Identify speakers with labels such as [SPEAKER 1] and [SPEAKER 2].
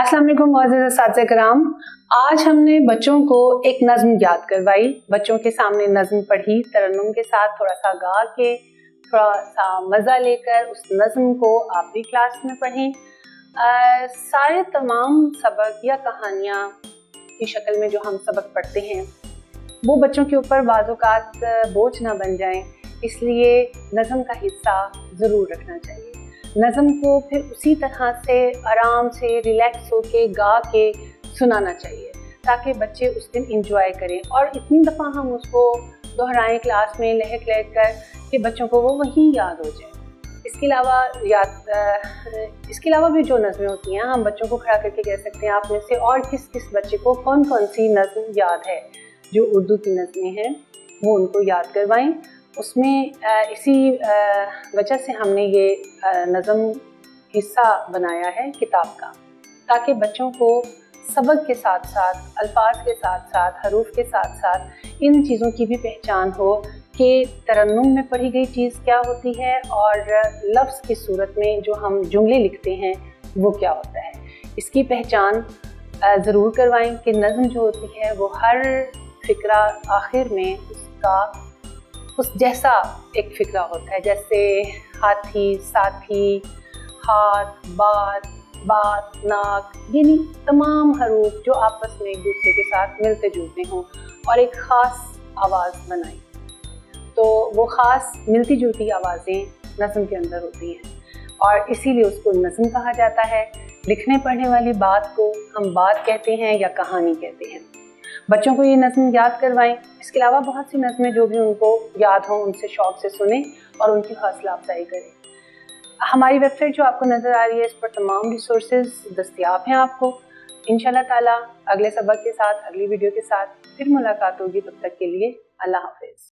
[SPEAKER 1] अस्सलाम वालेकुम मुअज़्ज़िज़ असातिज़ा किराम। आज हमने बच्चों को एक नज़्म याद करवाई, बच्चों के सामने नज़्म पढ़ी, तरन्नुम के साथ थोड़ा सा गा के थोड़ा सा मज़ा लेकर उस नज़्म को आप भी क्लास में पढ़ें। सारे तमाम सबक या कहानियाँ की शक्ल में जो हम सबक पढ़ते हैं वो बच्चों के ऊपर बाज़ औक़ात बोझ ना बन जाएं, इसलिए नज़्म का हिस्सा ज़रूर रखना चाहिए। नज़्म को फिर उसी तरह से आराम से रिलैक्स होके गा के सुनाना चाहिए ताकि बच्चे उस दिन इंजॉय करें और इतनी दफ़ा हम उसको दोहराएं क्लास में लहक लहक कर कि बच्चों को वो वहीं याद हो जाए। इसके अलावा भी जो नज़में होती हैं हम बच्चों को खड़ा करके कह सकते हैं आप में से और किस किस बच्चे को कौन कौन सी नज़्म याद है, जो उर्दू की नज़में हैं वो उनको याद करवाएं। उसमें इसी वजह से हमने ये नज़्म हिस्सा बनाया है किताब का, ताकि बच्चों को सबक के साथ साथ, अल्फाज के साथ साथ, हरूफ के साथ साथ इन चीज़ों की भी पहचान हो कि तरन्नुम में पढ़ी गई चीज़ क्या होती है और लफ्ज़ की सूरत में जो हम जुमले लिखते हैं वो क्या होता है। इसकी पहचान ज़रूर करवाएं कि नज़्म जो होती है वो हर फ़िक्रा आखिर में उसका उस जैसा एक फ़िक्रा होता है, जैसे हाथी, साथी, हाथ, बात, नाक, यानी तमाम हरूफ जो आपस में एक दूसरे के साथ मिलते जुलते हों और एक ख़ास आवाज़ बनाएं। तो वो ख़ास मिलती जुलती आवाज़ें नज़्म के अंदर होती हैं और इसीलिए उसको नज़्म कहा जाता है। लिखने पढ़ने वाली बात को हम बात कहते हैं या कहानी कहते हैं। बच्चों को ये नज़्म याद करवाएं। इसके अलावा बहुत सी नज़में जो भी उनको याद हों उनसे शौक़ से सुनें और उनकी हौसला अफजाई करें। हमारी वेबसाइट जो आपको नज़र आ रही है इस पर तमाम रिसोर्सेज दस्तयाब हैं आपको। इंशाल्लाह ताला अगले सबक के साथ, अगली वीडियो के साथ फिर मुलाकात होगी। तब तक के लिए अल्लाह हाफ़िज़।